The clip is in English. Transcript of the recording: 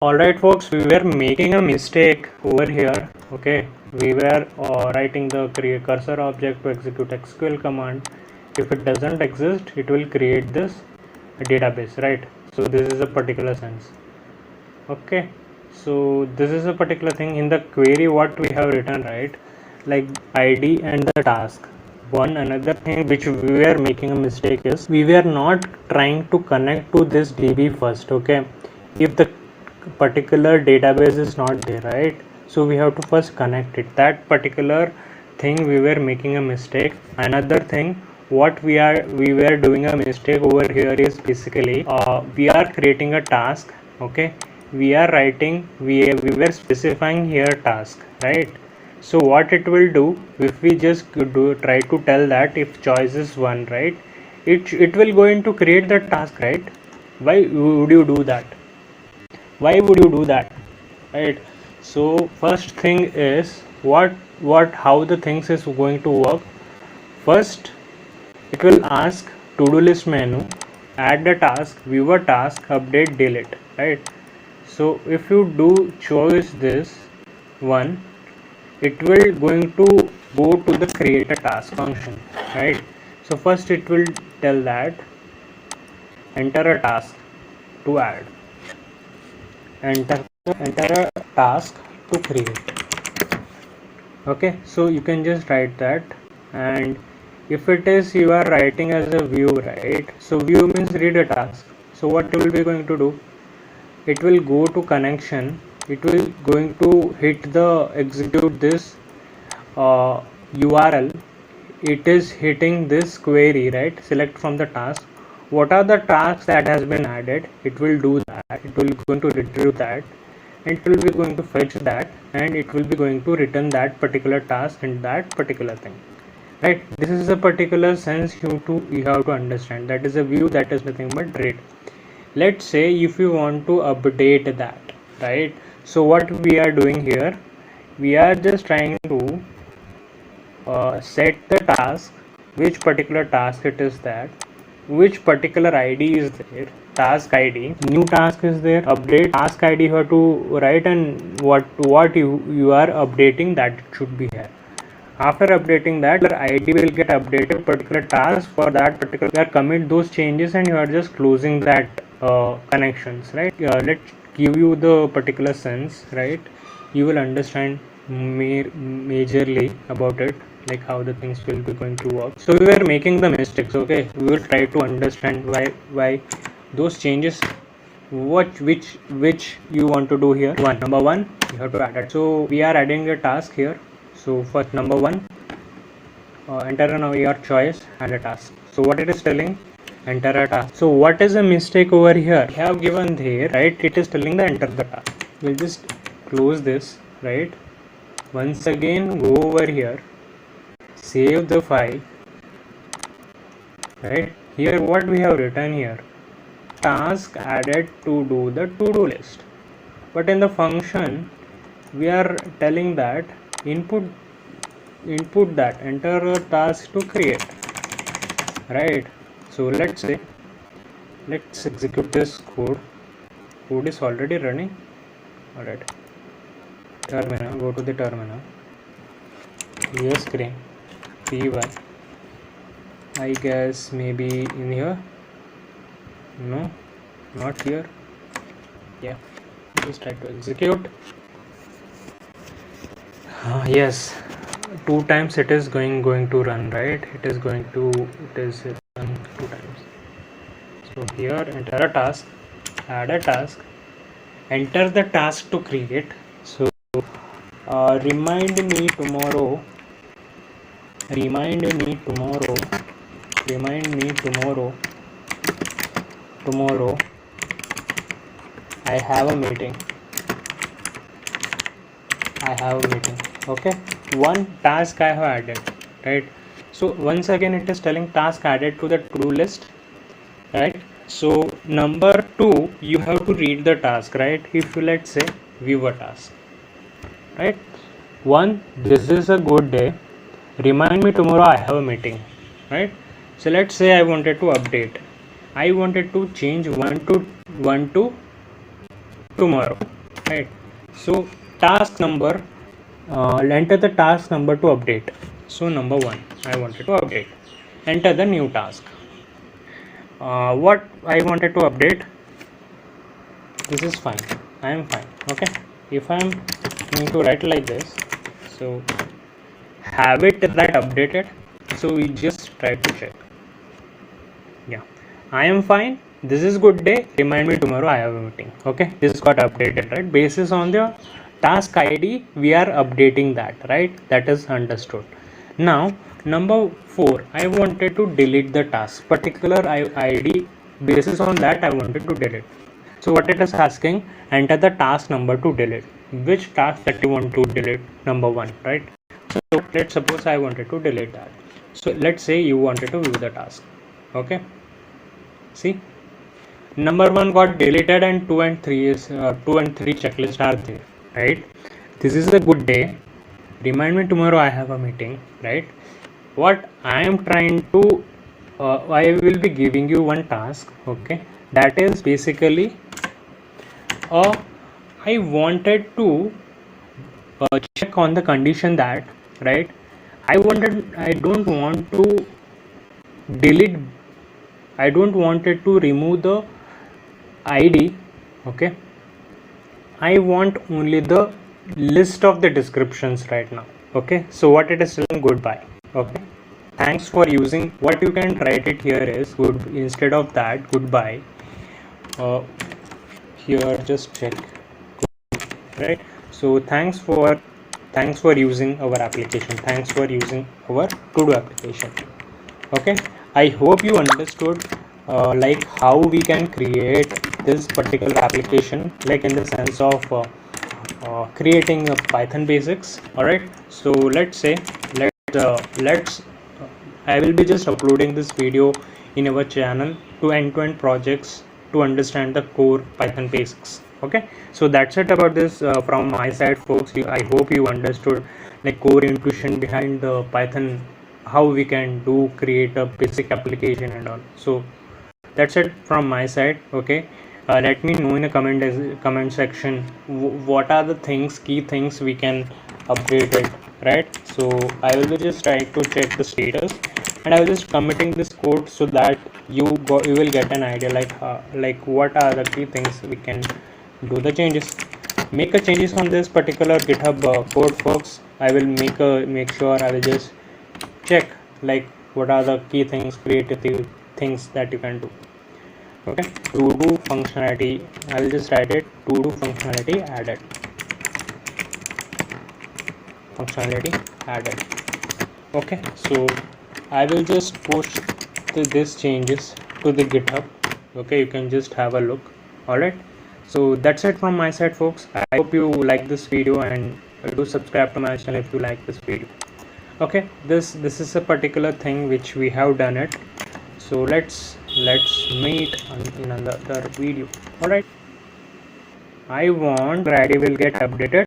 Alright folks, we were making a mistake over here. Okay, we were writing the create cursor object to execute SQL command. If it doesn't exist, it will create this database, right? So this is a particular sense. Okay, so this is a particular thing in the query what we have written, right? Like ID and the task. One another thing which we were making a mistake is we were not trying to connect to this DB first. Okay, if the particular database is not there, right? So we have to first connect it. That particular thing we were making a mistake. Another thing what we were doing a mistake over here is basically we are creating a task. Okay, we are writing, we were specifying here task, right? So what it will do if we just try to tell that if choice is 1, right, it will going to create the task, right? Why would you do that? Why would you do that, right? So first thing is how the things is going to work. First it will ask to-do list menu, add the task, view a task, update, delete, right? So if you do choose this one, it will going to go to the create a task function, right? So first it will tell that enter a task to add, enter a task to create. Okay, so you can just write that. And if it is you are writing as a view, right? So view means read a task. So what you will be going to do, it will go to connection, it will going to hit the execute this URL. It is hitting this query, right? Select from the task what are the tasks that has been added. It will do that, it will going to retrieve that, and it will be going to fetch that, and it will be going to return that particular task and that particular thing, right? This is a particular sense you have to understand. That is a view, that is nothing but read. Let's say if you want to update that, right? So what we are doing here, we are just trying to set the task, which particular task it is, that which particular ID is there, task ID, new task is there, update task ID you have to write, and what you are updating, that should be here. After updating that, your ID will get updated, particular task for that particular, you are commit those changes and you are just closing that connections, right? Let's give you the particular sense, right? You will understand majorly about it, like how the things will be going to work. So we were making the mistakes. Okay, we will try to understand why those changes, which you want to do here. Number one, you have to add it. So we are adding a task here. So first, number one, enter now your choice, add a task. So what it is telling, enter a task. So what is a mistake over here? We have given there, right? It is telling the enter the task. We'll just close this, right? Once again go over here, save the file, right? Here what we have written here, task added to do the to-do list, but in the function we are telling that input that enter a task to create, right? So let's say, let's execute this code is already running. All right, terminal, go to the terminal, here screen, py, I guess maybe in here, no, not here, yeah, just try to execute. Yes, 2 times it is going to run, right? It is run 2 times. So here enter a task, add a task, enter the task to create. So remind me tomorrow I have a meeting. Okay, one task I have added, right? So once again it is telling task added to the to-do list, right? So number 2, you have to read the task, right? If you let's say view a task, right? 1, this is a good day, remind me tomorrow I have a meeting, right? So let's say I wanted to update, I wanted to change 1 to tomorrow, right? So task number, enter the task number to update. So number 1, I wanted to update. Enter the new task. What I wanted to update, this is fine, I am fine. Okay, if I am going to write like this, so have it that updated. So we just try to check. Yeah, I am fine, this is good day, remind me tomorrow, I have a meeting. Okay, this got updated, right? Basis on the task ID we are updating that, right? That is understood. Now number 4, I wanted to delete the task, particular ID, basis on that I wanted to delete. So what it is asking, enter the task number to delete. Which task that you want to delete? Number 1, right? So let's suppose I wanted to delete that. So let's say you wanted to view the task. Okay, see, number 1 got deleted and 2 and 3 is 2 and 3 checklist are there, right? This is a good day, remind me tomorrow, I have a meeting, right? What I am trying to I will be giving you one task, okay, that is basically I wanted to check on the condition that, right, I don't want to delete, I don't wanted to remove the ID, okay, I want only the list of the descriptions right now. Okay, so what it is saying, goodbye. Okay, thanks for using, what you can write it here is good, instead of that goodbye, here just check, right? So thanks for using our application, thanks for using our to-do application. Okay, I hope you understood like how we can create this particular application, like in the sense of creating a Python basics. All right, so let's say I will be just uploading this video in our channel to end-to-end projects to understand the core Python basics. Okay, so that's it about this from my side, folks. I hope you understood like core intuition behind the Python, how we can create a basic application and all. So that's it from my side. Okay, let me know in a comment section what are the key things we can update it, right? So I will just try to check the status, and I will just committing this code so that you will get an idea like what are the key things we can do the changes, make a changes on this particular GitHub code, folks. I will make sure I will just check like what are the key things, creative things that you can do. Okay, to do functionality, I will just write it, to do functionality added, okay. So I will just push this changes to the GitHub. Okay, you can just have a look. All right, so that's it from my side, folks. I hope you like this video, and do subscribe to my channel if you like this video. Okay, this is a particular thing which we have done it. So let's meet in another video. All right, I want ID will get updated